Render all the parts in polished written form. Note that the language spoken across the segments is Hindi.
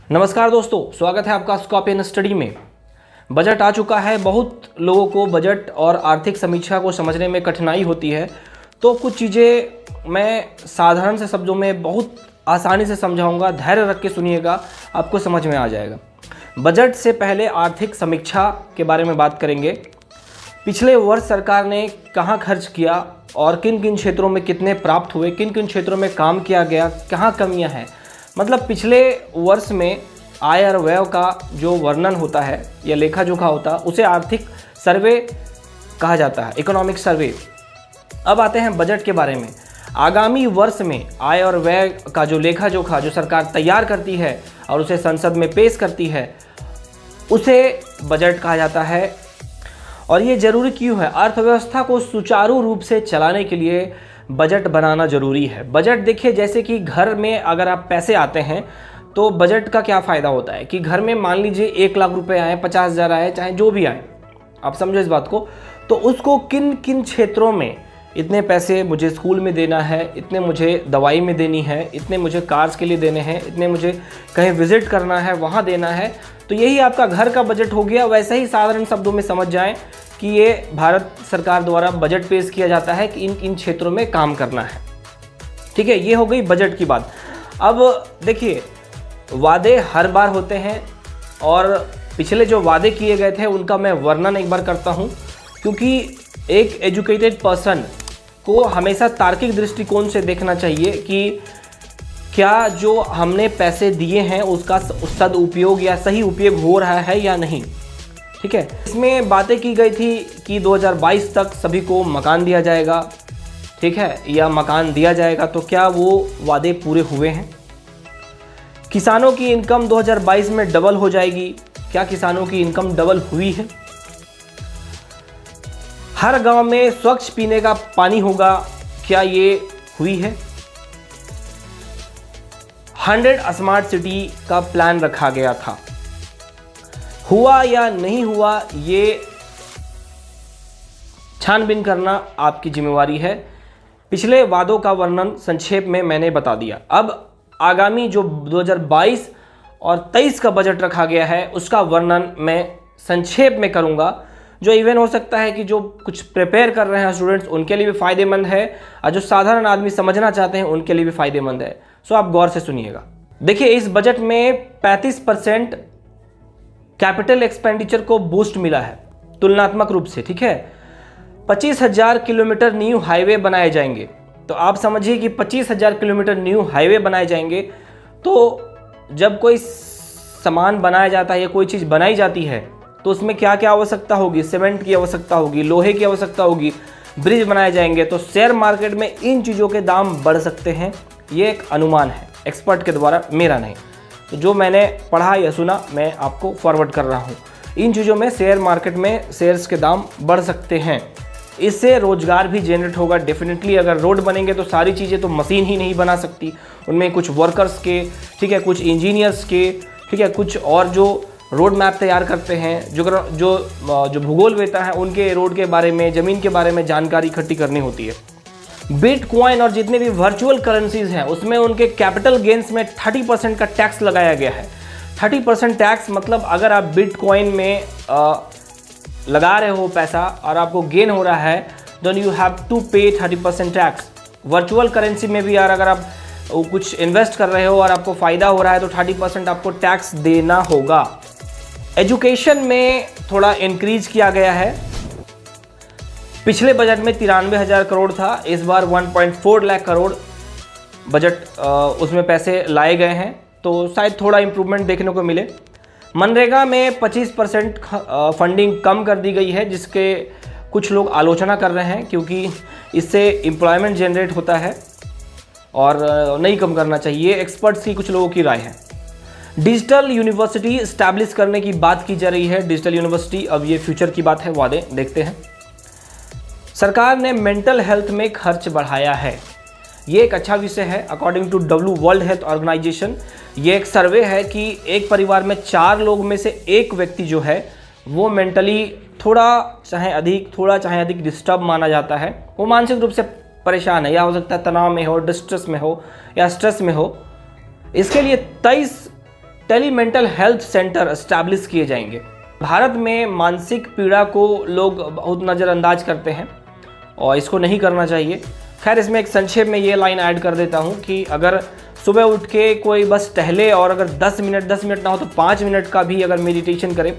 नमस्कार दोस्तों, स्वागत है आपका स्कॉर्पियन स्टडी में। बजट आ चुका है। बहुत लोगों को बजट और आर्थिक समीक्षा को समझने में कठिनाई होती है, तो कुछ चीज़ें मैं साधारण से शब्दों में बहुत आसानी से समझाऊंगा। धैर्य रख के सुनिएगा, आपको समझ में आ जाएगा। बजट से पहले आर्थिक समीक्षा के बारे में बात करेंगे। पिछले वर्ष सरकार ने कहाँ खर्च किया और किन किन क्षेत्रों में कितने प्राप्त हुए, किन किन क्षेत्रों में काम किया गया, कहाँ कमियाँ हैं। मतलब पिछले वर्ष में आय और व्यय का जो वर्णन होता है या लेखा जोखा होता है, उसे आर्थिक सर्वे कहा जाता है, इकोनॉमिक सर्वे। अब आते हैं बजट के बारे में। आगामी वर्ष में आय और व्यय का जो लेखा जोखा जो सरकार तैयार करती है और उसे संसद में पेश करती है, उसे बजट कहा जाता है। और ये जरूरी क्यों है? अर्थव्यवस्था को सुचारू रूप से चलाने के लिए बजट बनाना जरूरी है। बजट देखिए, जैसे कि घर में अगर आप पैसे आते हैं तो बजट का क्या फ़ायदा होता है कि घर में मान लीजिए 1 लाख रुपए आए, 50,000 आए, चाहे जो भी आए, आप समझो इस बात को। तो उसको किन किन क्षेत्रों में इतने पैसे मुझे स्कूल में देना है, इतने मुझे दवाई में देनी है, इतने मुझे कार्स के लिए देने हैं, इतने मुझे कहीं विजिट करना है वहाँ देना है, तो यही आपका घर का बजट हो गया। वैसे ही साधारण शब्दों में समझ जाएं कि ये भारत सरकार द्वारा बजट पेश किया जाता है कि इन इन क्षेत्रों में काम करना है। ठीक है, ये हो गई बजट की बात। अब देखिए, वादे हर बार होते हैं और पिछले जो वादे किए गए थे उनका मैं वर्णन एक बार करता हूँ, क्योंकि एक एजुकेटेड पर्सन को हमेशा तार्किक दृष्टिकोण से देखना चाहिए कि क्या जो हमने पैसे दिए हैं उसका सदुपयोग या सही उपयोग हो रहा है या नहीं। ठीक है, इसमें बातें की गई थी कि 2022 तक सभी को मकान दिया जाएगा, ठीक है, या मकान दिया जाएगा। तो क्या वो वादे पूरे हुए हैं? किसानों की इनकम 2022 में डबल हो जाएगी। क्या किसानों की इनकम डबल हुई है? हर गांव में स्वच्छ पीने का पानी होगा, क्या ये हुई है? 100 स्मार्ट सिटी का प्लान रखा गया था, हुआ या नहीं हुआ, ये छानबीन करना आपकी जिम्मेवारी है। पिछले वादों का वर्णन संक्षेप में मैंने बता दिया। अब आगामी जो 2022 और 23 का बजट रखा गया है उसका वर्णन मैं संक्षेप में करूंगा, जो इवन हो सकता है कि जो कुछ प्रिपेयर कर रहे हैं स्टूडेंट्स उनके लिए भी फायदेमंद है और जो साधारण आदमी समझना चाहते हैं उनके लिए भी फायदेमंद है। सो आप गौर से सुनिएगा। देखिए, इस बजट में 35% कैपिटल एक्सपेंडिचर को बूस्ट मिला है तुलनात्मक रूप से। ठीक है, 25,000 किलोमीटर न्यू हाईवे बनाए जाएंगे। तो आप समझिए कि 25,000 किलोमीटर न्यू हाईवे बनाए जाएंगे। तो जब कोई सामान बनाया जाता है या कोई चीज़ बनाई जाती है तो उसमें क्या क्या आवश्यकता होगी? सीमेंट की आवश्यकता होगी, लोहे की आवश्यकता होगी, ब्रिज बनाए जाएंगे। तो शेयर मार्केट में इन चीज़ों के दाम बढ़ सकते हैं। ये एक अनुमान है एक्सपर्ट के द्वारा, मेरा नहीं। तो जो मैंने पढ़ा या सुना मैं आपको फॉरवर्ड कर रहा हूँ। इन चीज़ों में शेयर मार्केट में शेयर्स के दाम बढ़ सकते हैं। इससे रोजगार भी जनरेट होगा डेफिनेटली। अगर रोड बनेंगे तो सारी चीज़ें तो मशीन ही नहीं बना सकती, उनमें कुछ वर्कर्स के, ठीक है, कुछ इंजीनियर्स के, ठीक है, कुछ और जो रोड मैप तैयार करते हैं, जो भूगोलवेता हैं, उनके रोड के बारे में, ज़मीन के बारे में जानकारी इकट्ठी करनी होती है। बिटकॉइन और जितने भी वर्चुअल करेंसीज हैं उसमें उनके कैपिटल गेन्स में 30% का टैक्स लगाया गया है। 30% टैक्स मतलब अगर आप बिटकॉइन में लगा रहे हो पैसा और आपको गेन हो रहा है, देन यू हैव टू पे 30% टैक्स। वर्चुअल करेंसी में भी यार अगर आप कुछ इन्वेस्ट कर रहे हो और आपको फ़ायदा हो रहा है तो 30% आपको टैक्स देना होगा। एजुकेशन में थोड़ा इंक्रीज किया गया है। पिछले बजट में 93,000 करोड़ था, इस बार 1.4 लाख करोड़ बजट उसमें पैसे लाए गए हैं, तो शायद थोड़ा इम्प्रूवमेंट देखने को मिले। मनरेगा में 25% फंडिंग कम कर दी गई है, जिसके कुछ लोग आलोचना कर रहे हैं क्योंकि इससे एम्प्लॉयमेंट जनरेट होता है और नहीं कम करना चाहिए। एक्सपर्ट्स की कुछ लोगों की राय है। डिजिटल यूनिवर्सिटी इस्टेब्लिश करने की बात की जा रही है। डिजिटल यूनिवर्सिटी, अब ये फ्यूचर की बात है, वादे देखते हैं। सरकार ने मेंटल हेल्थ में खर्च बढ़ाया है, ये एक अच्छा विषय है। According to World Health Organization, ये एक सर्वे है कि एक परिवार में 4 लोग में से एक व्यक्ति जो है वो मेंटली थोड़ा चाहे अधिक डिस्टर्ब माना जाता है। वो मानसिक रूप से परेशान है, या हो सकता है तनाव में हो, डिस्ट्रेस में हो या स्ट्रेस में हो। इसके लिए 23 tele mental health centre establish किए जाएंगे। भारत में मानसिक पीड़ा को लोग बहुत नज़रअंदाज करते हैं और इसको नहीं करना चाहिए। खैर, इसमें एक संक्षेप में ये लाइन ऐड कर देता हूँ कि अगर सुबह उठ के कोई बस टहले और अगर 10 मिनट ना हो तो 5 मिनट का भी अगर मेडिटेशन करे।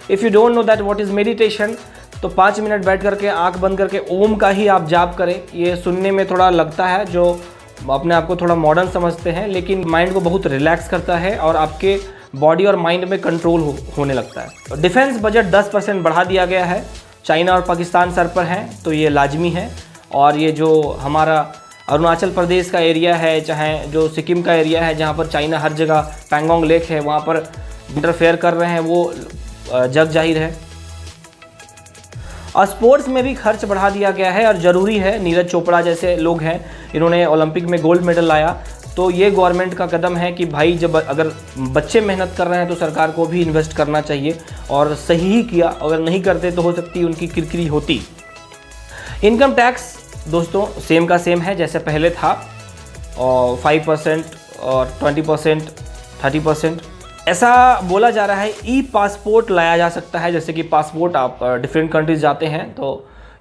If you don't know that what is meditation, तो 5 मिनट बैठ करके आंख बंद करके ओम का ही आप जाप करें। ये सुनने में थोड़ा लगता है, जो अपने आप को थोड़ा मॉडर्न समझते हैं, लेकिन माइंड को बहुत रिलैक्स करता है और आपके बॉडी और माइंड में कंट्रोल होने लगता है। डिफेंस बजट 10% बढ़ा दिया गया है। चाइना और पाकिस्तान सर पर हैं तो ये लाजमी है। और ये जो हमारा अरुणाचल प्रदेश का एरिया है, चाहे जो सिक्किम का एरिया है, जहाँ पर चाइना हर जगह पैंगोंग लेक है, वहाँ पर इंटरफेयर कर रहे हैं, वो जग जाहिर है। और स्पोर्ट्स में भी खर्च बढ़ा दिया गया है और ज़रूरी है। नीरज चोपड़ा जैसे लोग हैं, इन्होंने ओलंपिक में गोल्ड मेडल लाया, तो ये गवर्नमेंट का कदम है कि भाई जब अगर बच्चे मेहनत कर रहे हैं तो सरकार को भी इन्वेस्ट करना चाहिए, और सही ही किया। अगर नहीं करते तो हो सकती उनकी किरकिरी होती। इनकम टैक्स दोस्तों सेम का सेम है जैसे पहले था, और 5% और 20%, 30%। ऐसा बोला जा रहा है ई पासपोर्ट लाया जा सकता है। जैसे कि पासपोर्ट आप डिफरेंट कंट्रीज जाते हैं तो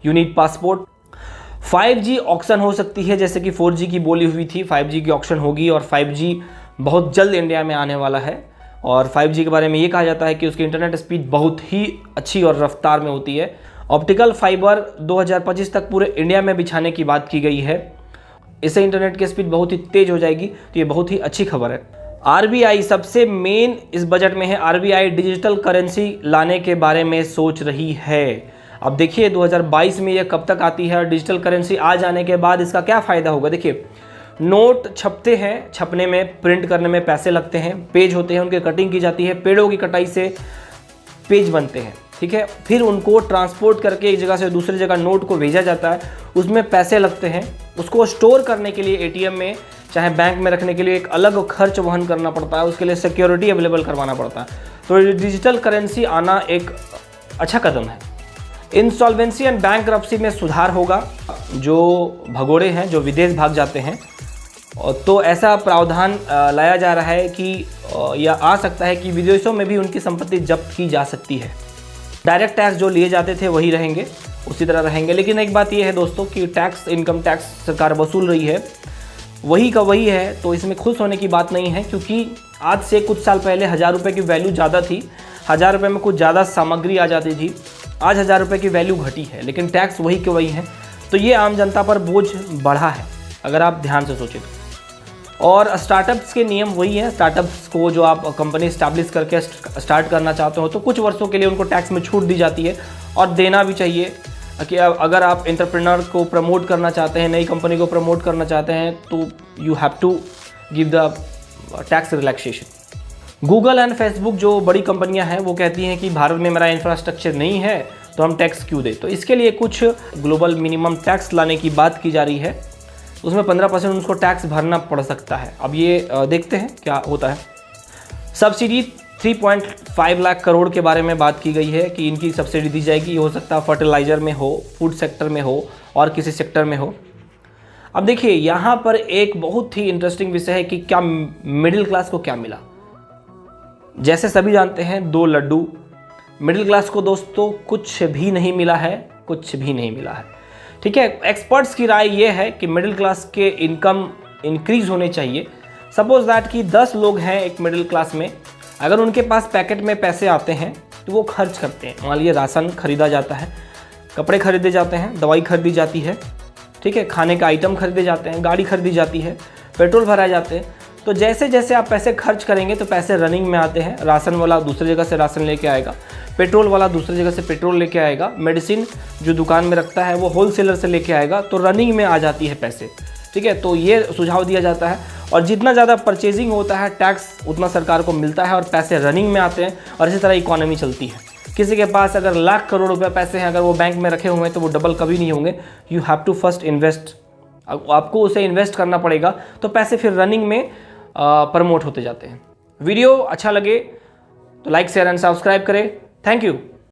you need passport. 5G auction हो सकती है, जैसे कि 4G की बोली हुई थी, 5G की ऑक्शन होगी और 5G बहुत जल्द इंडिया में आने वाला है। और 5G के बारे में ये कहा जाता है कि उसकी इंटरनेट स्पीड बहुत ही अच्छी और रफ्तार में होती है। ऑप्टिकल फाइबर 2025 तक पूरे इंडिया में बिछाने की बात की गई है। इससे इंटरनेट की स्पीड बहुत ही तेज़ हो जाएगी, तो ये बहुत ही अच्छी खबर है। RBI सबसे मेन इस बजट में है, RBI डिजिटल करेंसी लाने के बारे में सोच रही है। अब देखिए 2022 में ये कब तक आती है और डिजिटल करेंसी आ जाने के बाद इसका क्या फ़ायदा होगा। देखिए, नोट छपते हैं, छपने में, प्रिंट करने में पैसे लगते हैं, पेज होते हैं, उनकी कटिंग की जाती है, पेड़ों की कटाई से पेज बनते हैं, ठीक है। फिर उनको ट्रांसपोर्ट करके एक जगह से दूसरी जगह नोट को भेजा जाता है, उसमें पैसे लगते हैं। उसको स्टोर करने के लिए ATM में चाहे बैंक में रखने के लिए एक अलग खर्च वहन करना पड़ता है, उसके लिए सिक्योरिटी अवेलेबल करवाना पड़ता है। तो डिजिटल करेंसी आना एक अच्छा कदम है। इंसॉल्वेंसी एंड बैंकरप्सी में सुधार होगा। जो भगोड़े हैं, जो विदेश भाग जाते हैं, तो ऐसा प्रावधान लाया जा रहा है कि या आ सकता है कि विदेशों में भी उनकी संपत्ति जब्त की जा सकती है। डायरेक्ट टैक्स जो लिए जाते थे वही रहेंगे, उसी तरह रहेंगे। लेकिन एक बात यह है दोस्तों कि टैक्स, इनकम टैक्स सरकार वसूल रही है, वही का वही है, तो इसमें खुश होने की बात नहीं है। क्योंकि आज से कुछ साल पहले 1000 रुपये की वैल्यू ज़्यादा थी, 1000 रुपये में कुछ ज़्यादा सामग्री आ जाती थी। आज 1000 रुपये की वैल्यू घटी है, लेकिन टैक्स वही के वही है। तो ये आम जनता पर बोझ बढ़ा है, अगर आप ध्यान से सोचें। और स्टार्टअप्स के नियम वही हैं। स्टार्टअप्स को जो आप कंपनी इस्टेब्लिश करके स्टार्ट करना चाहते हो तो कुछ वर्षों के लिए उनको टैक्स में छूट दी जाती है, और देना भी चाहिए। कि अगर आप एंटरप्रेन्योर को प्रमोट करना चाहते हैं, नई कंपनी को प्रमोट करना चाहते हैं, तो you have to give the tax relaxation. Google and Facebook जो बड़ी कंपनियां हैं वो कहती हैं कि भारत में मेरा इंफ्रास्ट्रक्चर नहीं है तो हम टैक्स क्यों दें। तो इसके लिए कुछ ग्लोबल मिनिमम टैक्स लाने की बात की जा रही है। उसमें 15% उनको टैक्स भरना पड़ सकता है। अब ये देखते हैं क्या होता है। सब्सिडी 3.5 लाख करोड़ के बारे में बात की गई है कि इनकी सब्सिडी दी जाएगी। ये हो सकता है फर्टिलाइज़र में हो, फूड सेक्टर में हो, और किसी सेक्टर में हो। अब देखिए यहाँ पर एक बहुत ही इंटरेस्टिंग विषय है कि क्या मिडिल क्लास को क्या मिला। जैसे सभी जानते हैं 2 लड्डू, मिडिल क्लास को दोस्तों कुछ भी नहीं मिला है, कुछ भी नहीं मिला है, ठीक है। एक्सपर्ट्स की राय ये है कि मिडिल क्लास के इनकम इंक्रीज होने चाहिए। सपोज दैट कि 10 लोग हैं एक मिडिल क्लास में, अगर उनके पास पैकेट में पैसे आते हैं तो वो खर्च करते हैं। मान लीजिए राशन खरीदा जाता है, कपड़े खरीदे जाते हैं, दवाई खरीदी जाती है, ठीक है, खाने का आइटम खरीदे जाते हैं, गाड़ी खरीदी जाती है, पेट्रोल भराए जाते हैं। तो जैसे जैसे आप पैसे खर्च करेंगे तो पैसे रनिंग में आते हैं। राशन वाला दूसरी जगह से राशन लेके आएगा, पेट्रोल वाला दूसरी जगह से पेट्रोल लेके आएगा, मेडिसिन जो दुकान में रखता है वो होलसेलर से लेके आएगा, तो रनिंग में आ जाती है पैसे, ठीक है। तो ये सुझाव दिया जाता है, और जितना ज़्यादा परचेजिंग होता है टैक्स उतना सरकार को मिलता है और पैसे रनिंग में आते हैं, और इसी तरह इकोनॉमी चलती है। किसी के पास अगर लाख करोड़ रुपए पैसे हैं, अगर वो बैंक में रखे हुए हैं तो वो डबल कभी नहीं होंगे। You have to first invest, आपको उसे इन्वेस्ट करना पड़ेगा, तो पैसे फिर रनिंग में प्रमोट होते जाते हैं। वीडियो अच्छा लगे तो लाइक, शेयर एंड सब्सक्राइब करें। Thank you.